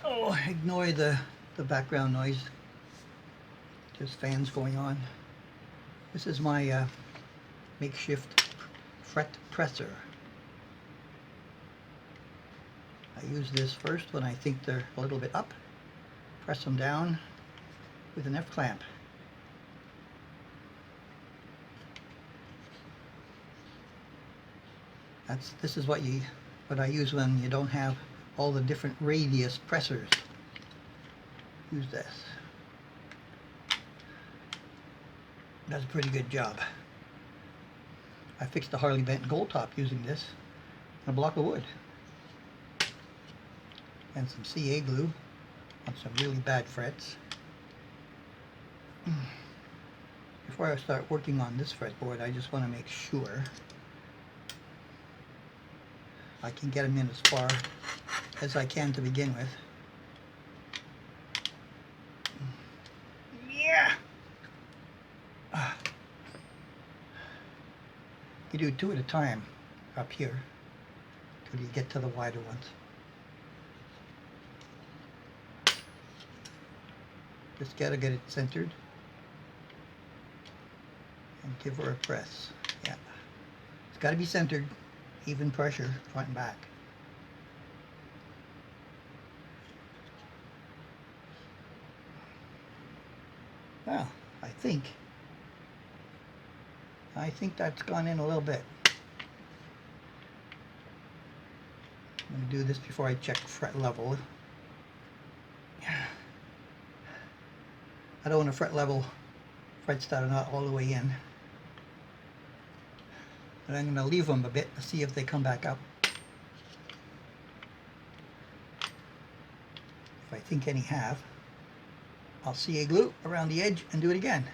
Oh, ignore the background noise. Just fans going on. This is my makeshift fret presser. I use this first when I think they're a little bit up. Press them down with an F clamp. This is what I use when you don't have all the different radius pressers. Use this. Does a pretty good job. I fixed the Harley Benton gold top using this and a block of wood and some CA glue on some really bad frets. Before I start working on this fretboard, I just want to make sure I can get them in as far as I can to begin with. Yeah! You do 2 at a time up here till you get to the wider ones. Just gotta get it centered and give her a press. Yeah. It's gotta be centered, even pressure, front and back. Well, I think that's gone in a little bit. I'm going to do this before I check fret level. I don't want to fret level frets that are not all the way in. And I'm going to leave them a bit to see if they come back up. If I think any have, I'll CA glue around the edge and do it again.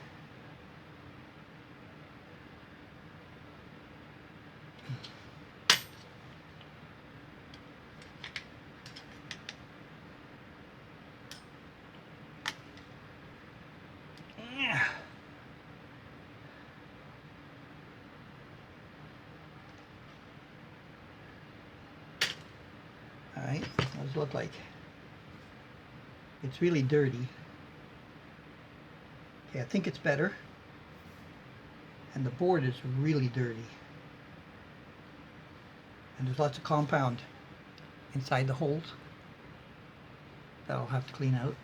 Alright, what does it look like? It's really dirty. Okay, I think it's better. And the board is really dirty. And there's lots of compound inside the holes that I'll have to clean out.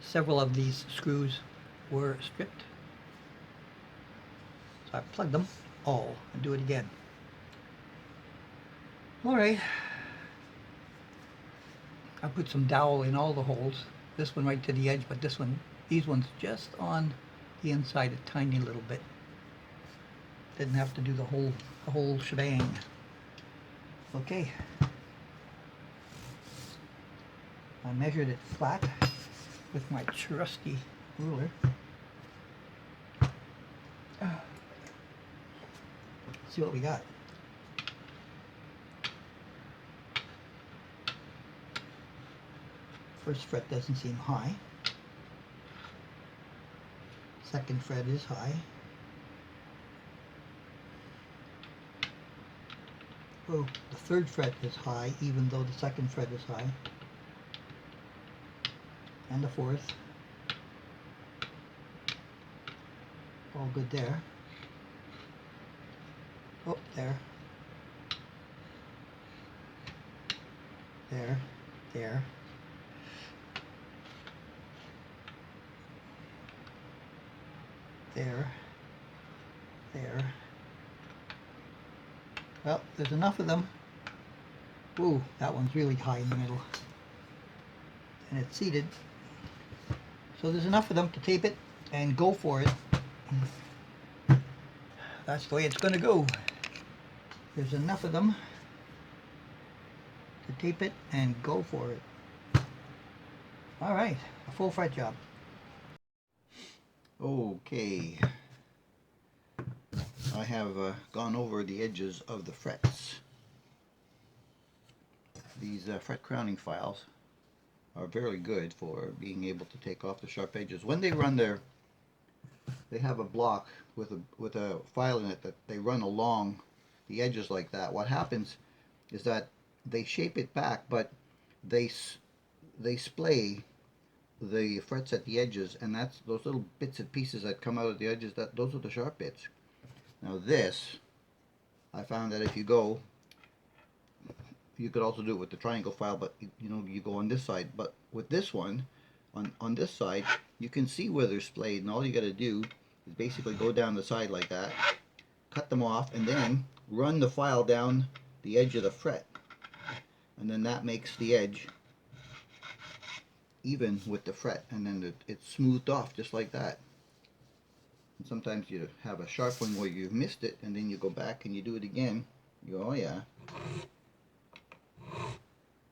Several of these screws were stripped. So I plugged them all and do it again. Alright. I put some dowel in all the holes. This one right to the edge, but these ones just on the inside a tiny little bit. Didn't have to do the whole shebang. Okay. I measured it flat with my trusty ruler. See what we got. First fret doesn't seem high. Second fret is high. Oh, the third fret is high, even though the second fret is high. And the fourth. All good there. Oh, there. There. There. There. There. Well, there's enough of them. Ooh, that one's really high in the middle. And it's seated. So there's enough of them to tape it and go for it. That's the way it's going to go. There's enough of them to tape it and go for it. Alright, a full fret job. Okay. I have gone over the edges of the frets. These fret crowning files are very good for being able to take off the sharp edges. When they run they have a block with a file in it that they run along the edges like that. What happens is that they shape it back, but they they splay the frets at the edges, and that's those little bits and pieces that come out of the edges, that those are the sharp bits. Now this, I found that if you go, you could also do it with the triangle file, but you know, you go on this side, but with this one, on this side, you can see where they're splayed, and all you got to do is basically go down the side like that, cut them off, and then run the file down the edge of the fret, and then that makes the edge even with the fret, and then it's smoothed off just like that. And sometimes you have a sharp one where you've missed it, and then you go back and you do it again. You go, oh yeah.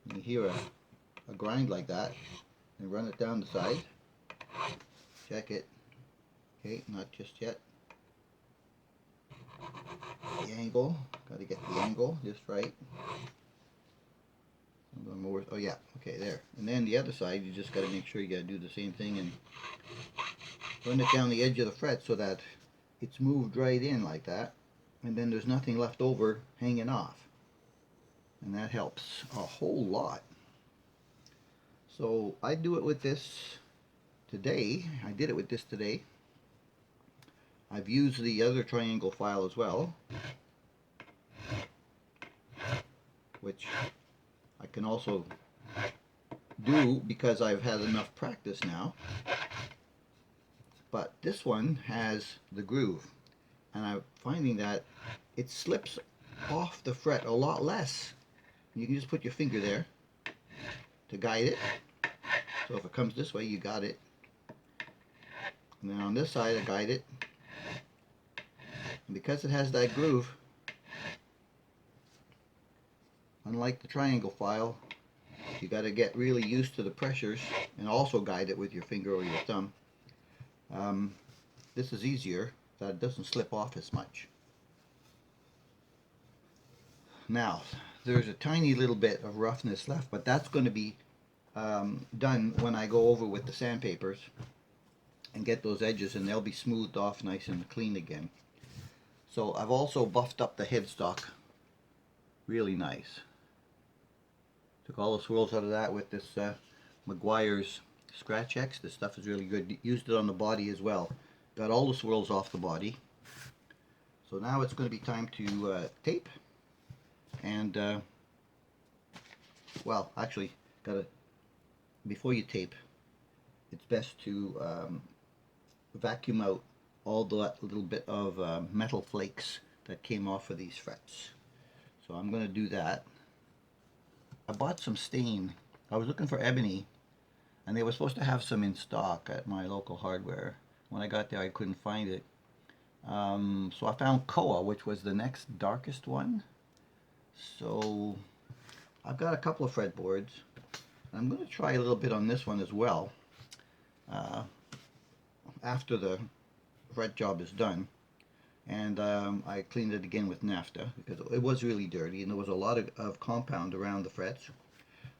And you hear a grind like that, and run it down the side. Check it. Okay, not just yet. The angle, got to get the angle just right. Oh yeah, okay, there. And then the other side, you just got to make sure you got to do the same thing and run it down the edge of the fret so that it's moved right in like that, and then there's nothing left over hanging off, and that helps a whole lot. So I do it with this today. I did it with this today. I've used the other triangle file as well, which I can also do because I've had enough practice now. But this one has the groove, and I'm finding that it slips off the fret a lot less. You can just put your finger there to guide it. So if it comes this way, you got it. And then on this side, I guide it. And because it has that groove, unlike the triangle file, you got to get really used to the pressures and also guide it with your finger or your thumb. This is easier, that it doesn't slip off as much. Now, there's a tiny little bit of roughness left, but that's going to be done when I go over with the sandpapers and get those edges, and they'll be smoothed off nice and clean again. So I've also buffed up the headstock really nice. Took all the swirls out of that with this Meguiar's Scratch X. This stuff is really good. Used it on the body as well. Got all the swirls off the body. So now it's going to be time to tape. And well, actually, before you tape, it's best to vacuum out all that little bit of metal flakes that came off of these frets. So I'm going to do that. I bought some stain. I was looking for ebony, and they were supposed to have some in stock at my local hardware. When I got there, I couldn't find it. So I found Koa, which was the next darkest one. So I've got a couple of fretboards. I'm going to try a little bit on this one as well after the fret job is done. And I cleaned it again with naphtha because it was really dirty and there was a lot of compound around the frets.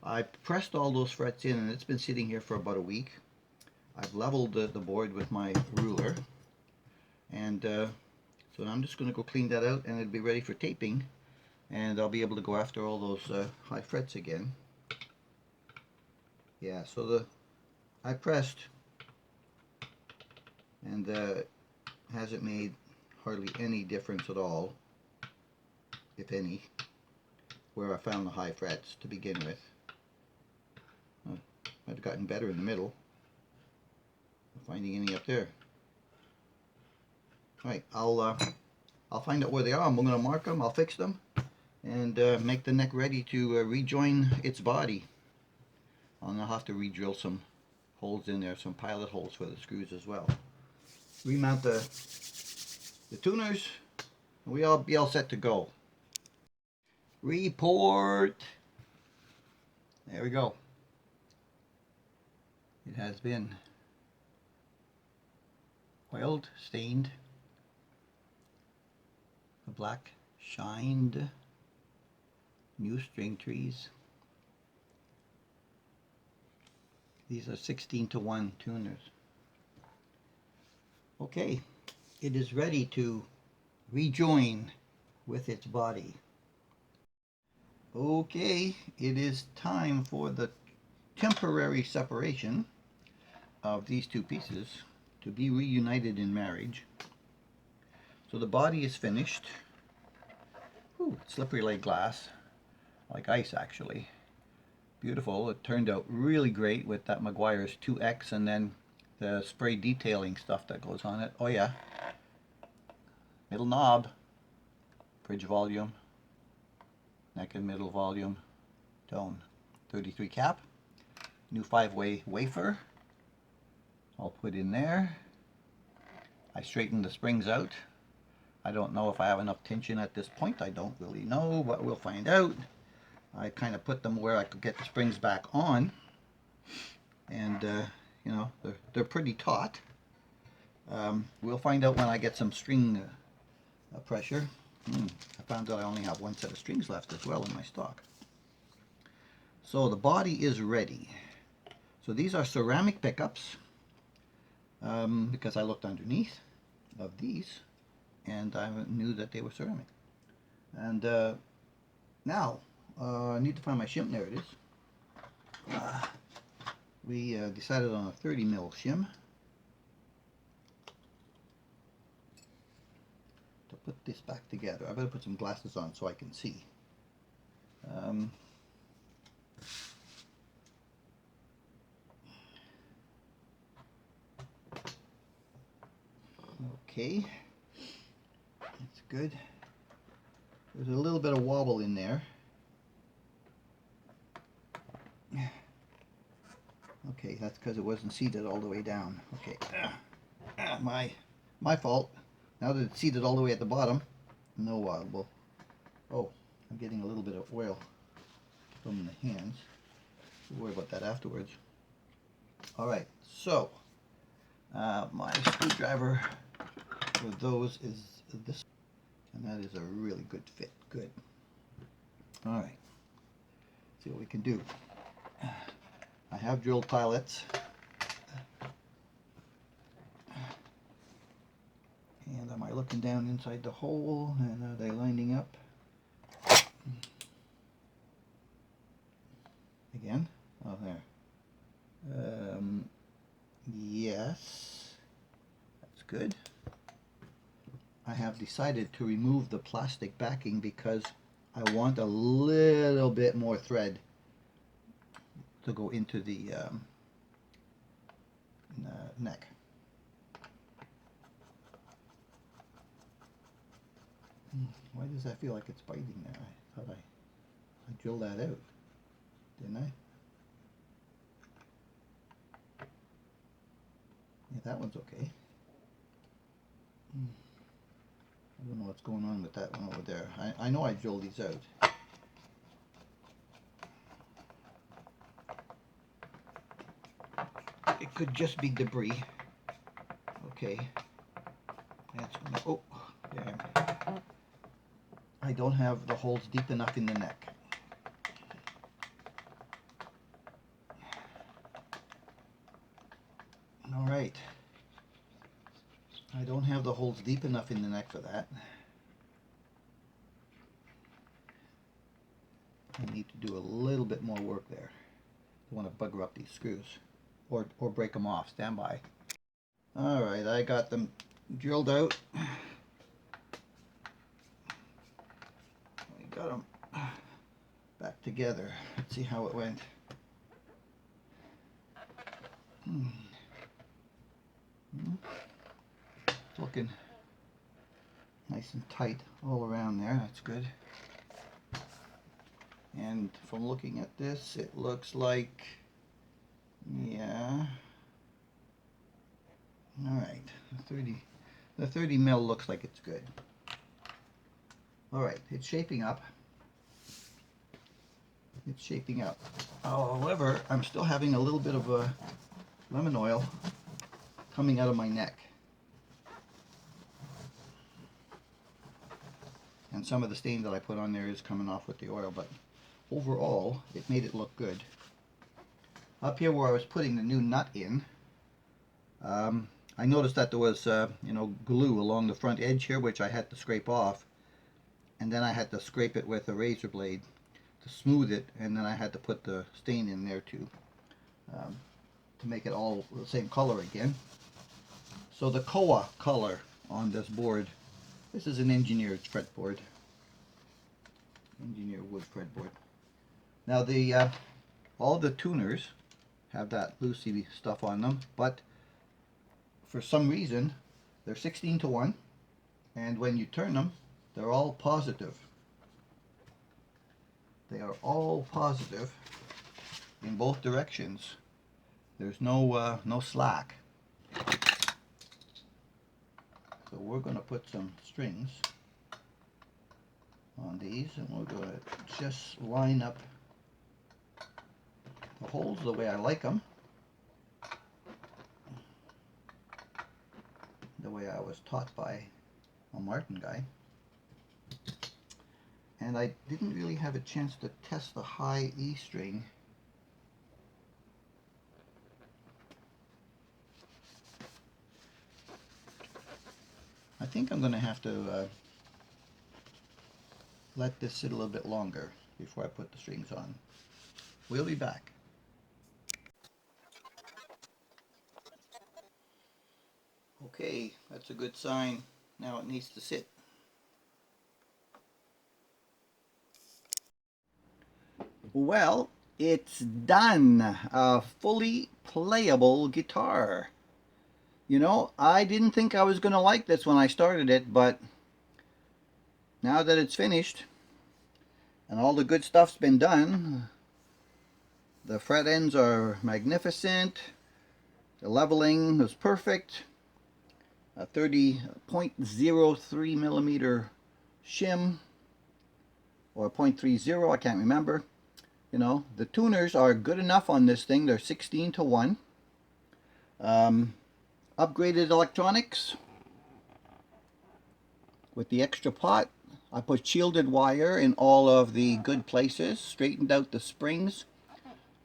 I pressed all those frets in, and it's been sitting here for about a week. I've leveled the board with my ruler, and so I'm just going to go clean that out, and it'll be ready for taping, and I'll be able to go after all those high frets again. Yeah, so I pressed, and hasn't made hardly any difference at all, if any, where I found the high frets to begin with. I've gotten better in the middle. Not finding any up there. Right, I'll find out where they are. I'm going to mark them. I'll fix them, and make the neck ready to rejoin its body. I'll have to re-drill some holes in there, some pilot holes for the screws as well. Remount the tuners, and we'll be all set to go. Report. There we go. It has been oiled, stained, the black shined, new string trees. These are 16:1 tuners. Okay, it is ready to rejoin with its body. Okay, it is time for the temporary separation of these two pieces to be reunited in marriage. So the body is finished. Ooh, slippery like glass, like ice actually. Beautiful. It turned out really great with that Meguiar's 2X and then the spray detailing stuff that goes on it. Oh yeah. Middle knob, bridge volume, neck and middle volume, tone. 33 cap, new 5-way wafer. I'll put in there. I straightened the springs out. I don't know if I have enough tension at this point. I don't really know, but we'll find out. I kind of put them where I could get the springs back on, and you know, they're pretty taut. We'll find out when I get some string pressure. I found out I only have one set of strings left as well in my stock. So the body is ready. So these are ceramic pickups, because I looked underneath of these and I knew that they were ceramic. And now I need to find my shim. There it is. We decided on a 30 mil shim to put this back together. I better put some glasses on so I can see. Okay, that's good. There's a little bit of wobble in there. Okay, that's because it wasn't seated all the way down. Okay, my fault. Now that it's seated all the way at the bottom, no wobble. Oh, I'm getting a little bit of oil from the hands. We'll worry about that afterwards. All right, so my screwdriver for those is this, and that is a really good fit. Good. All right, see what we can do. I have drilled pilets, and am I looking down inside the hole, and are they lining up? Again? Oh, there. Yes, that's good. I have decided to remove the plastic backing because I want a little bit more thread to go into the neck. Why does that feel like it's biting there? I thought I drilled that out, didn't I? Yeah, that one's okay. I don't know what's going on with that one over there. I know I drilled these out. It could just be debris. Okay. That's gonna, oh, there. I don't have the holes deep enough in the neck. All right. I don't have the holes deep enough in the neck for that. I need to do a little bit more work there. I want to bugger up these screws or break them off. Stand by. All right, I got them drilled out. I got them back together. Let's see how it went. It's looking nice and tight all around there. That's good. And from looking at this, it looks like, yeah. All right, the 30 mil looks like it's good. All right, it's shaping up. It's shaping up. However, I'm still having a little bit of a lemon oil coming out of my neck. And some of the stain that I put on there is coming off with the oil, but overall, it made it look good. Up here where I was putting the new nut in, I noticed that there was, you know, glue along the front edge here, which I had to scrape off. And then I had to scrape it with a razor blade to smooth it, and then I had to put the stain in there too. to make it all the same color again. So the Koa color on this board, this is an engineered fretboard, engineered wood fretboard. Now the all the tuners have that loosey stuff on them, but for some reason they're 16:1, and when you turn them, they're all positive. They are all positive in both directions. There's no no slack. So we're going to put some strings on these, and we're going to just line up the holes the way I like them, the way I was taught by a Martin guy. And I didn't really have a chance to test the high E string. I think I'm going to have to let this sit a little bit longer before I put the strings on. We'll be back. Okay, that's a good sign. Now it needs to sit. Well, it's done. A fully playable guitar. You know, I didn't think I was going to like this when I started it, but now that it's finished and all the good stuff's been done, the fret ends are magnificent, the leveling was perfect, a 30.03 millimeter shim, or 0.30, I can't remember. You know, the tuners are good enough on this thing. They're 16:1. Upgraded electronics with the extra pot. I put shielded wire in all of the good places, straightened out the springs.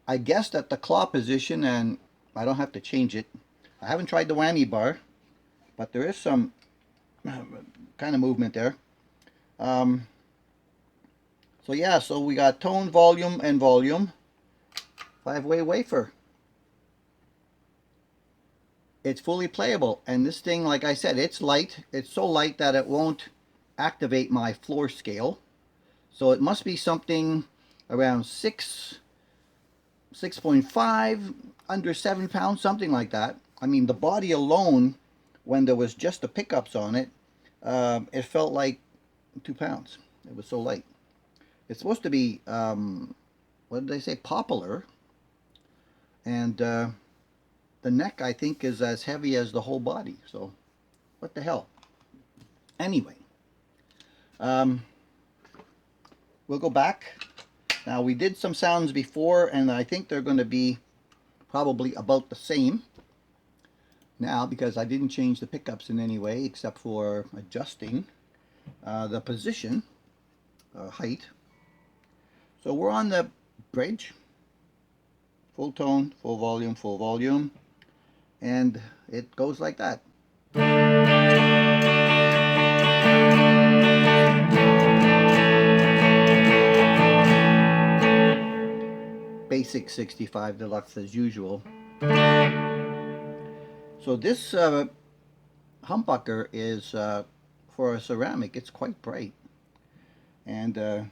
I guessed at the claw position, and I don't have to change it. I haven't tried the whammy bar, but there is some kind of movement there. So yeah, so we got tone, volume, and volume. 5-way wafer. It's fully playable, and this thing, like I said, it's light. It's so light that it won't activate my floor scale. So it must be something around 6.5, under 7 pounds, something like that. I mean, the body alone, when there was just the pickups on it, it felt like 2 pounds. It was so light. It's supposed to be, what did they say, popular, and the neck, I think, is as heavy as the whole body. So, what the hell? Anyway, we'll go back. Now, we did some sounds before, and I think they're going to be probably about the same now, because I didn't change the pickups in any way except for adjusting the position, height. So we're on the bridge, full tone, full volume, and it goes like that. Basic 65 Deluxe as usual. So this humbucker is, for a ceramic, it's quite bright. And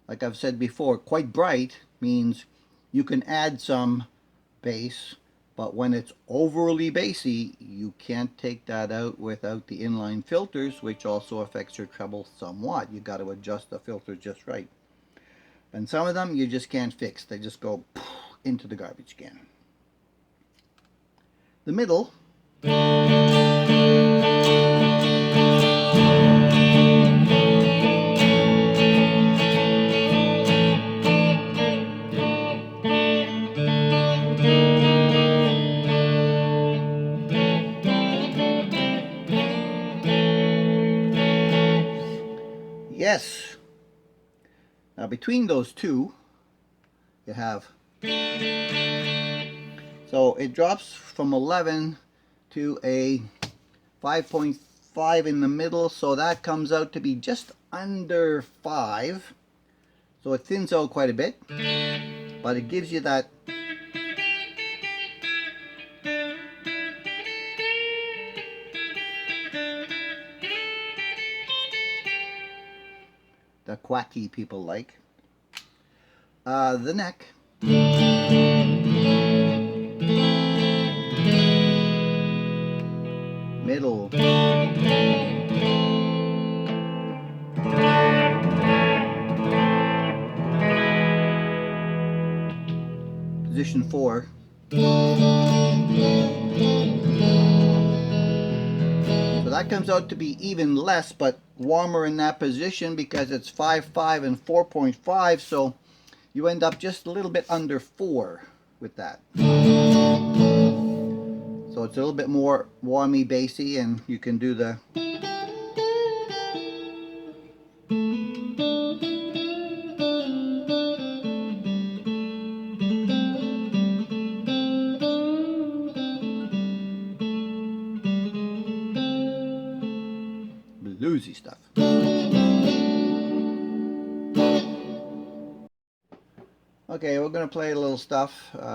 like I've said before, quite bright means you can add some bass, but when it's overly bassy, you can't take that out without the inline filters, which also affects your treble somewhat. You got to adjust the filter just right. And some of them you just can't fix. They just go into the garbage can. The middle, yes. Now between those two, you have, so it drops from 11 to a 5.5 in the middle, so that comes out to be just under 5. So it thins out quite a bit, but it gives you that quacky people like. The neck. Middle. Position 4. So that comes out to be even less, but warmer in that position because it's 5.5 and 4.5, so you end up just a little bit under 4 with that. So it's a little bit more warmy, bassy, and you can do the bluesy stuff. Okay, we're going to play a little stuff,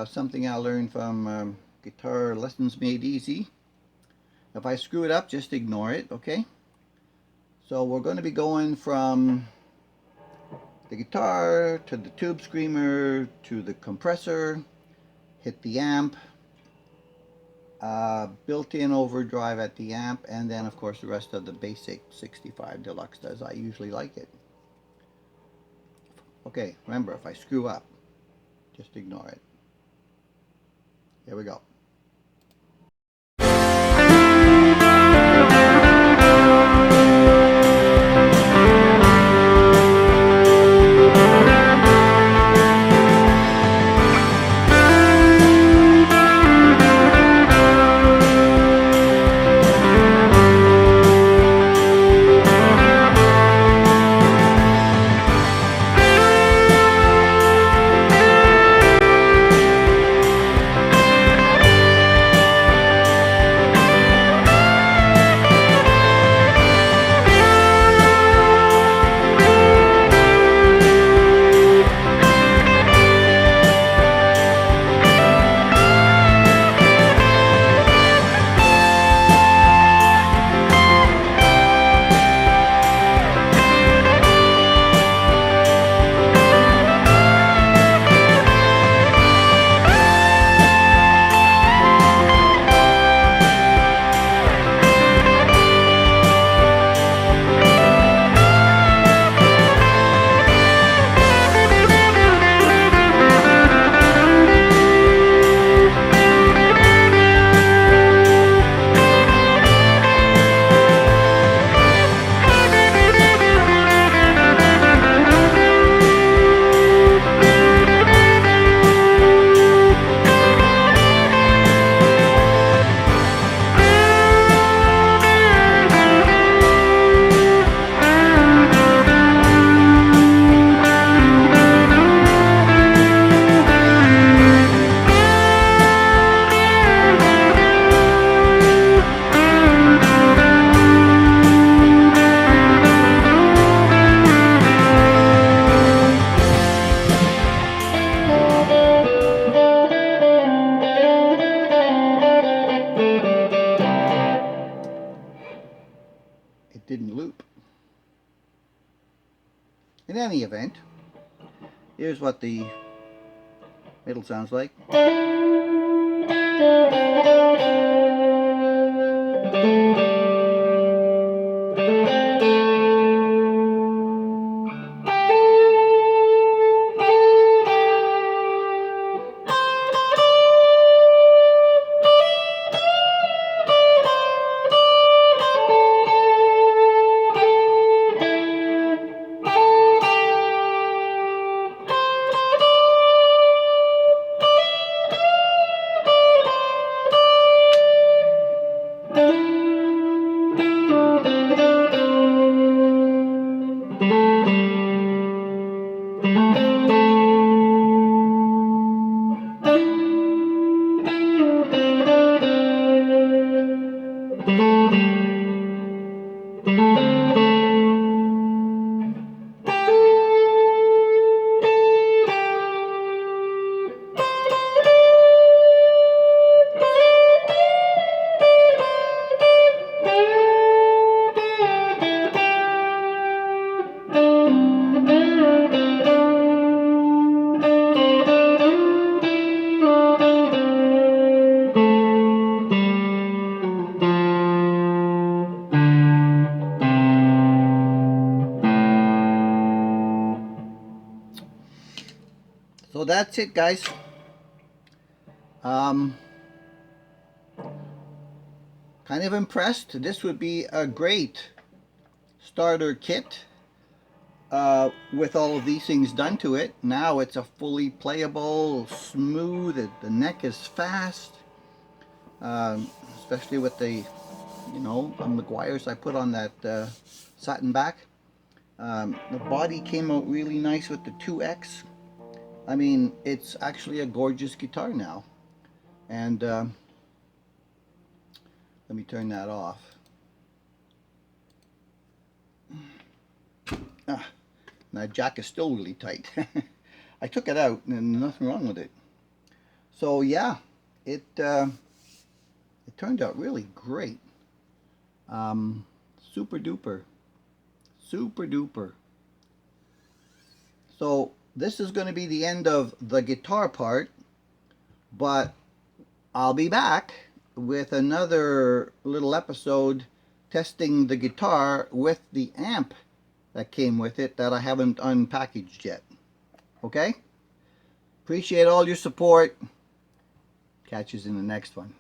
something I learned from Guitar Lessons Made Easy. If I screw it up, just ignore it, okay? So we're going to be going from the guitar to the tube screamer to the compressor, hit the amp, built-in overdrive at the amp, and then of course the rest of the basic 65 Deluxe as I usually like it. Okay, remember, if I screw up, just ignore it. Here we go. Didn't loop. In any event, here's what the middle sounds like. that's it, guys. Kind of impressed. This would be a great starter kit with all of these things done to it. Now it's a fully playable, smooth, the neck is fast, especially with the, you know, McGuire's I put on that satin back. The body came out really nice with the 2X. I mean, it's actually a gorgeous guitar now. And let me turn that off. That jack is still really tight. I took it out and nothing wrong with it. So yeah, it turned out really great. Super duper. Super duper. So this is going to be the end of the guitar part, but I'll be back with another little episode testing the guitar with the amp that came with it that I haven't unpackaged yet. Okay? Appreciate all your support. Catch you in the next one.